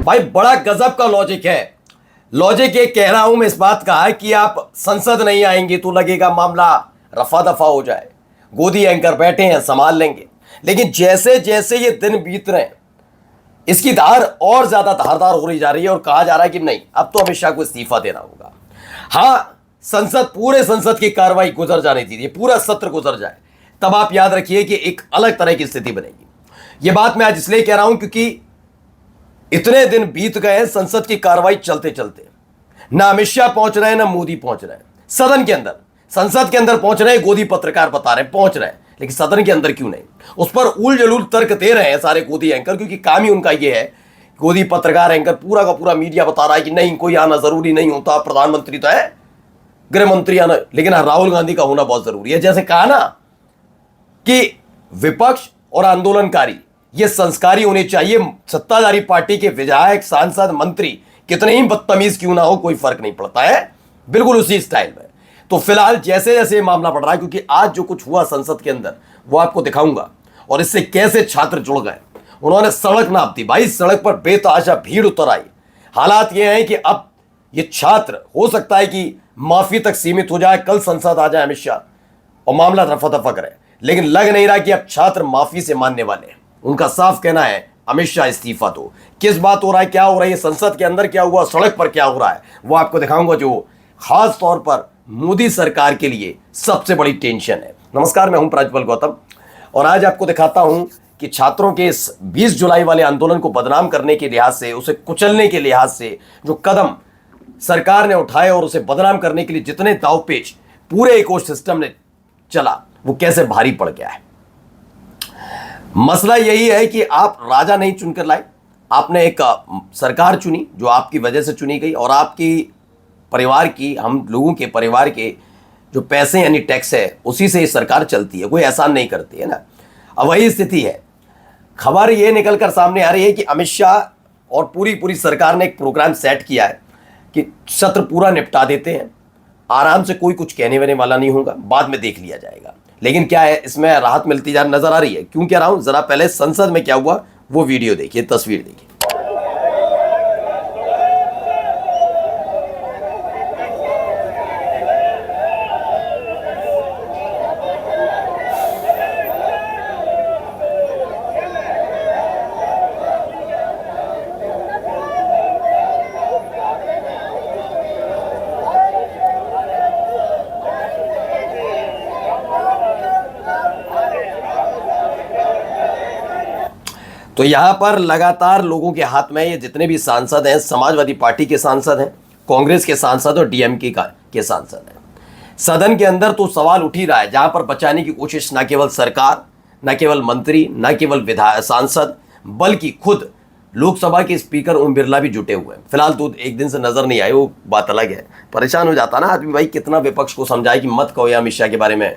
भाई बड़ा गजब का लॉजिक है। लॉजिक ये कह रहा हूं मैं इस बात का कि आप संसद नहीं आएंगे तो लगेगा मामला रफा दफा हो जाए, गोदी एंकर बैठे हैं संभाल लेंगे। लेकिन जैसे जैसे ये दिन बीत रहे हैं इसकी धार और ज्यादा धारदार हो रही जा रही है और कहा जा रहा है कि नहीं अब तो अमित शाह को इस्तीफा देना होगा। हाँ, संसद पूरे संसद की कार्रवाई गुजर जाने दीजिए, पूरा सत्र गुजर जाए, तब आप याद रखिए कि एक अलग तरह की स्थिति बनेगी। यह बात मैं आज इसलिए कह रहा हूं क्योंकि इतने दिन बीत गए हैं संसद की कार्रवाई चलते चलते, ना अमित शाह पहुंच रहे हैं ना मोदी पहुंच रहे हैं सदन के अंदर। संसद के अंदर पहुंच रहे हैं, गोदी पत्रकार बता रहे हैं पहुंच रहे हैं, लेकिन सदन के अंदर क्यों नहीं? उस पर उल जलूल तर्क दे रहे हैं सारे गोदी एंकर, क्योंकि काम ही उनका यह है। गोदी पत्रकार एंकर पूरा का पूरा मीडिया बता रहा है कि नहीं कोई आना जरूरी नहीं होता, प्रधानमंत्री तो है, गृह मंत्री आना, लेकिन राहुल गांधी का होना बहुत जरूरी है। जैसे कहा ना कि विपक्ष और आंदोलनकारी ये संस्कारी होने चाहिए, सत्ताधारी पार्टी के विधायक सांसद मंत्री कितने ही बदतमीज क्यों ना हो कोई फर्क नहीं पड़ता है, बिल्कुल उसी स्टाइल में। तो फिलहाल जैसे जैसे मामला बढ़ रहा है, क्योंकि आज जो कुछ हुआ संसद के अंदर वो आपको दिखाऊंगा और इससे कैसे छात्र जुड़ गए। उन्होंने सड़क नाप दी भाई, सड़क पर बेतहाशा भीड़ उतर आई। हालात ये हैं कि अब ये छात्र हो सकता है कि माफी तक सीमित हो जाए, कल संसद आ जाए अमित शाह और मामला रफा दफा करे, लेकिन लग नहीं रहा कि अब छात्र माफी से मानने वाले हैं। उनका साफ कहना है अमित शाह इस्तीफा दो। किस बात हो रहा है, क्या हो रहा है, संसद के अंदर क्या हुआ, सड़क पर क्या हो रहा है, वो आपको दिखाऊंगा, जो खास तौर पर मोदी सरकार के लिए सबसे बड़ी टेंशन है। नमस्कार, मैं हूं प्रज्वल गौतम और आज आपको दिखाता हूं कि छात्रों के इस 20 जुलाई वाले आंदोलन को बदनाम करने के लिहाज से, उसे कुचलने के लिहाज से जो कदम सरकार ने उठाए और उसे बदनाम करने के लिए जितने दावपेच पूरे इकोसिस्टम ने चला, वो कैसे भारी पड़ गया है। मसला यही है कि आप राजा नहीं चुनकर लाए, आपने एक सरकार चुनी जो आपकी वजह से चुनी गई और आपकी परिवार की, हम लोगों के परिवार के जो पैसे यानी टैक्स है उसी से ये सरकार चलती है, कोई एहसान नहीं करती है ना। अब वही स्थिति है। खबर ये निकलकर सामने आ रही है कि अमित शाह और पूरी सरकार ने एक प्रोग्राम सेट किया है कि सत्र पूरा निपटा देते हैं, आराम से, कोई कुछ कहने वेने वाला नहीं होगा, बाद में देख लिया जाएगा। लेकिन क्या है, इसमें राहत मिलती जा नजर आ रही है। क्यों कह रहा हूं, जरा पहले संसद में क्या हुआ वो वीडियो देखिए, तस्वीर देखिए। तो यहां पर लगातार लोगों के हाथ में ये जितने भी सांसद हैं, समाजवादी पार्टी के सांसद हैं, कांग्रेस के सांसद और डीएमके के सांसद हैं। सदन के अंदर तो सवाल उठ ही रहा है, जहां पर बचाने की कोशिश न केवल सरकार, न केवल मंत्री, न केवल विधायक सांसद, बल्कि खुद लोकसभा के स्पीकर ओम बिरला भी जुटे हुए हैं। फिलहाल तो एक दिन से नजर नहीं आए, वो बात अलग है। परेशान हो जाता ना आदमी, भाई कितना विपक्ष को समझाए कि मत कहो या अमित शाह के बारे में,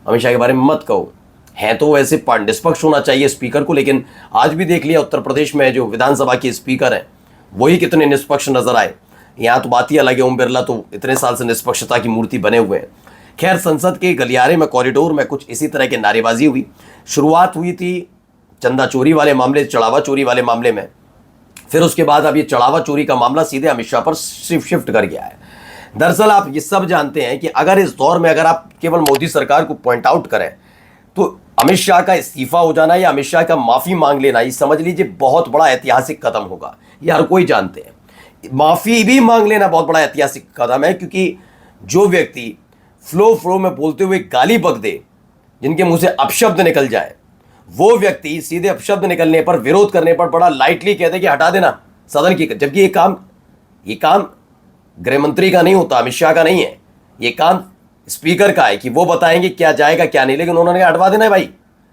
अमित शाह के बारे में मत कहो। है तो वैसे निष्पक्ष होना चाहिए स्पीकर को, लेकिन आज भी देख लिया उत्तर प्रदेश में जो विधानसभा के स्पीकर हैं वही कितने निष्पक्ष नजर आए। यहाँ तो बात ही अलग है, ओम बिरला तो इतने साल से निष्पक्षता की मूर्ति बने हुए हैं। खैर, संसद के गलियारे में, कॉरिडोर में कुछ इसी तरह की नारेबाजी हुई। शुरुआत हुई थी चंदा चोरी वाले मामले, चढ़ावा चोरी वाले मामले में, फिर उसके बाद अब ये चढ़ावा चोरी का मामला सीधे अमित शाह पर शिफ्ट कर गया है। दरअसल आप ये सब जानते हैं कि अगर इस दौर में अगर आप केवल मोदी सरकार को पॉइंट आउट करें तो अमित शाह का इस्तीफा हो जाना या अमित शाह का माफी मांग लेना, ये समझ लीजिए बहुत बड़ा ऐतिहासिक कदम होगा। ये हर कोई जानते हैं, माफी भी मांग लेना बहुत बड़ा ऐतिहासिक कदम है, क्योंकि जो व्यक्ति फ्लो में बोलते हुए गाली बक दे, जिनके मुंह से अपशब्द निकल जाए, वो व्यक्ति सीधे अपशब्द निकलने पर, विरोध करने पर बड़ा लाइटली कहते कि हटा देना सदन की, जबकि ये काम गृह मंत्री का नहीं होता, अमित शाह का नहीं है, ये काम स्पीकर का है कि वो बताएंगे क्या जाएगा क्या नहीं। लेकिन उन्होंने हटवा देना है भाई,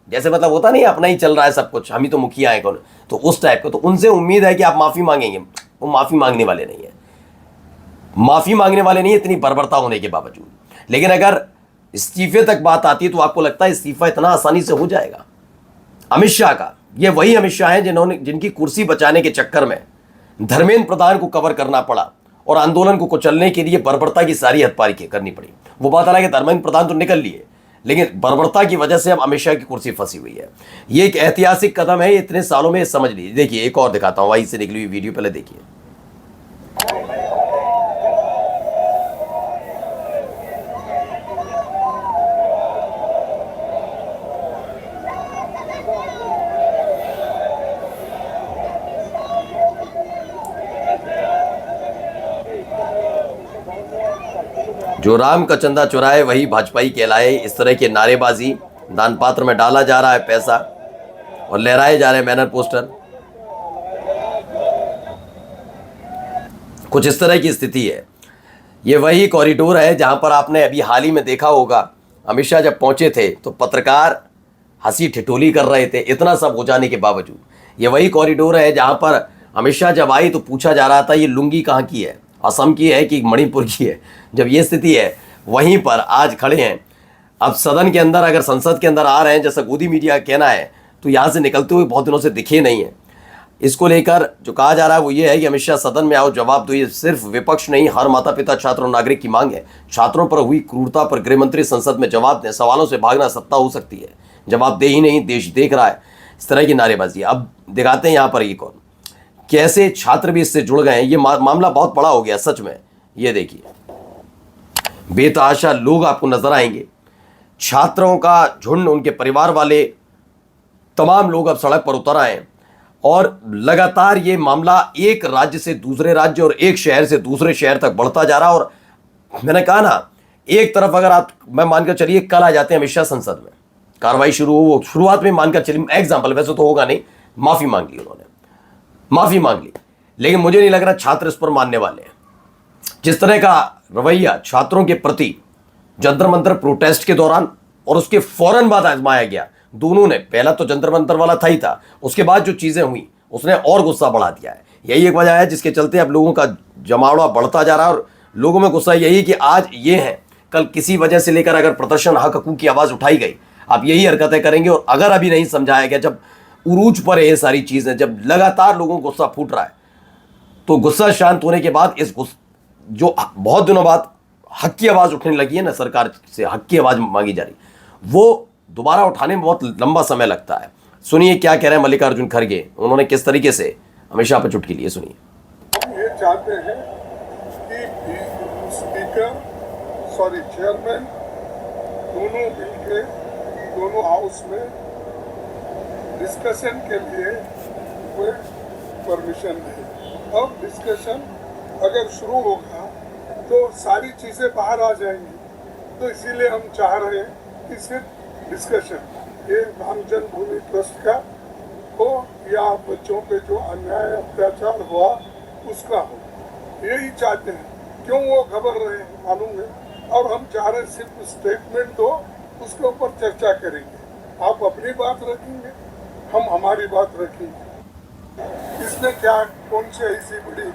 जैसे मतलब होता नहीं अपना ही चल रहा है सब कुछ, हम ही तो मुखिया हैं कौन, तो उस टाइप का। तो उनसे उम्मीद है कि आप माफी मांगेंगे, वो माफी मांगने वाले नहीं है, माफी मांगने वाले नहीं है इतनी बर्बरता होने के बावजूद। लेकिन अगर इस्तीफे तक बात आती है तो आपको लगता है इस्तीफा इतना आसानी से हो जाएगा अमित शाह का? ये वही अमित शाह हैं जिनकी कुर्सी बचाने के चक्कर में धर्मेंद्र प्रधान को कवर करना पड़ा और आंदोलन को कुचलने के लिए बर्बरता की सारी हदपारी करनी पड़ी। वो बात अलग है, धर्मेंद्र प्रधान तो निकल लिए, लेकिन बर्बरता की वजह से अब अमित शाह की कुर्सी फंसी हुई है। ये एक ऐतिहासिक कदम है, इतने सालों में समझ लीजिए। देखिए एक और दिखाता हूं, वहीं से निकली हुई वीडियो पहले देखिए। जो राम का चंदा चुराए वही भाजपाई कहलाए, इस तरह की नारेबाजी, दान पात्र में डाला जा रहा है पैसा और लहराए जा रहे हैं बैनर पोस्टर। कुछ इस तरह की स्थिति है। ये वही कॉरिडोर है जहां पर आपने अभी हाल ही में देखा होगा, अमित शाह जब पहुंचे थे तो पत्रकार हंसी ठिठोली कर रहे थे, इतना सब हो जाने के बावजूद। ये वही कॉरिडोर है जहां पर अमित शाह जब आई तो पूछा जा रहा था ये लुंगी कहाँ की है, असम की है कि मणिपुर की है। जब ये स्थिति है, वहीं पर आज खड़े हैं। अब सदन के अंदर, अगर संसद के अंदर आ रहे हैं, जैसा गोदी मीडिया का कहना है, तो यहाँ से निकलते हुए बहुत दिनों से दिखे नहीं है। इसको लेकर जो कहा जा रहा है वो ये है कि अमित शाह सदन में आओ, जवाब दो। ये सिर्फ विपक्ष नहीं, हर माता पिता, छात्र और नागरिक की मांग है। छात्रों पर हुई क्रूरता पर गृह मंत्री संसद में जवाब दें। सवालों से भागना सत्ता हो सकती है, जवाब दे ही नहीं, देश देख रहा है। इस तरह की नारेबाजी। अब दिखाते हैं यहाँ पर एक और, कैसे छात्र भी इससे जुड़ गए हैं। ये मामला बहुत बड़ा हो गया सच में। ये देखिए, बेतहाशा लोग आपको नजर आएंगे, छात्रों का झुंड, उनके परिवार वाले, तमाम लोग अब सड़क पर उतर आए हैं। और लगातार ये मामला एक राज्य से दूसरे राज्य और एक शहर से दूसरे शहर तक बढ़ता जा रहा है। और मैंने कहा ना, एक तरफ अगर आप, मैं मानकर चलिए कल आ जाते हैं अमित शाह संसद में, कार्रवाई शुरू हो, शुरुआत में मानकर चलिए एग्जाम्पल, वैसे तो होगा नहीं, माफी मांग ली उन्होंने, माफी मांग ली, लेकिन मुझे नहीं लग रहा छात्र इस पर मानने वाले हैं। जिस तरह का रवैया छात्रों के प्रति जंतर मंतर प्रोटेस्ट के दौरान और उसके फौरन बाद आजमाया गया, दोनों ने, पहला तो जंतर मंतर वाला था ही था, उसके बाद जो चीजें हुई उसने और गुस्सा बढ़ा दिया है। यही एक वजह है जिसके चलते अब लोगों का जमावड़ा बढ़ता जा रहा है। और लोगों में गुस्सा यही कि आज ये है, कल किसी वजह से लेकर अगर प्रदर्शन, हक हकूक की आवाज उठाई गई, आप यही हरकतें करेंगे। और अगर अभी नहीं समझाया गया, जब उरूज पर ये सारी चीजें, जब लगातार लोगों को गुस्सा फूट रहा है, तो गुस्सा शांत होने के बाद इस जो बहुत दिनों बाद हक की आवाज उठने लगी है ना, सरकार से हक की आवाज मांगी जा रही, वो दोबारा उठाने में बहुत लंबा समय लगता है। सुनिए क्या कह रहे हैं मल्लिकार्जुन खड़गे, उन्होंने किस तरीके से अमित शाह पर चुटकी ली है, सुनिए। हम ये चाहते हैं कि स्पीकर, चेयरमैन दोनों मिलकर दोनों हाउस में डिस्कशन के लिए कोई परमिशन दे। अब डिस्कशन अगर शुरू होगा तो सारी चीजें बाहर आ जाएंगी, तो इसीलिए हम चाह रहे हैं कि सिर्फ डिस्कशन, ये राम जन्मभूमि ट्रस्ट का हो या बच्चों पे जो अन्याय अत्याचार हुआ उसका हो, यही चाहते हैं। क्यों वो घबर रहे हैं मालूम है, और हम चाह रहे सिर्फ स्टेटमेंट दो, उसके ऊपर चर्चा करेंगे। आप अपनी बात रखेंगे, हम हमारी बात रखेंगे। इसमें क्या, कौन सी ऐसी बड़ी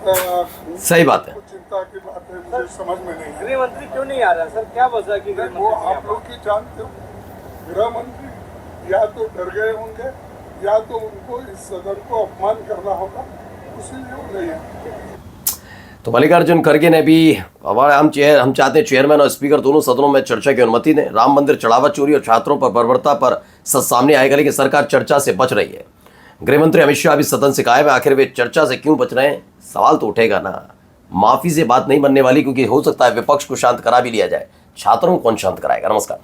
सही बात है, चिंता की बात है, मुझे समझ में नहीं। गृह मंत्री क्यों नहीं आ रहा सर, क्या वजह की? वो आप लोग ही जानते हो, गृह मंत्री या तो डर गए होंगे या तो उनको इस सदन को अपमान करना होगा, इसीलिए वो नहीं है। तो मल्लिकार्जुन खड़गे ने भी, हम चाहते हैं चेयरमैन और स्पीकर दोनों सदनों में चर्चा की अनुमति दें। राम मंदिर चढ़ावा चोरी और छात्रों पर बर्बरता पर सच सामने आएगा, लेकिन सरकार चर्चा से बच रही है। गृह मंत्री अमित शाह भी सदन से गायब है, आखिर वे चर्चा से क्यों बच रहे हैं? सवाल तो उठेगा ना। माफी से बात नहीं बनने वाली, क्योंकि हो सकता है विपक्ष को शांत करा भी लिया जाए, छात्रों को कौन शांत कराएगा। नमस्कार।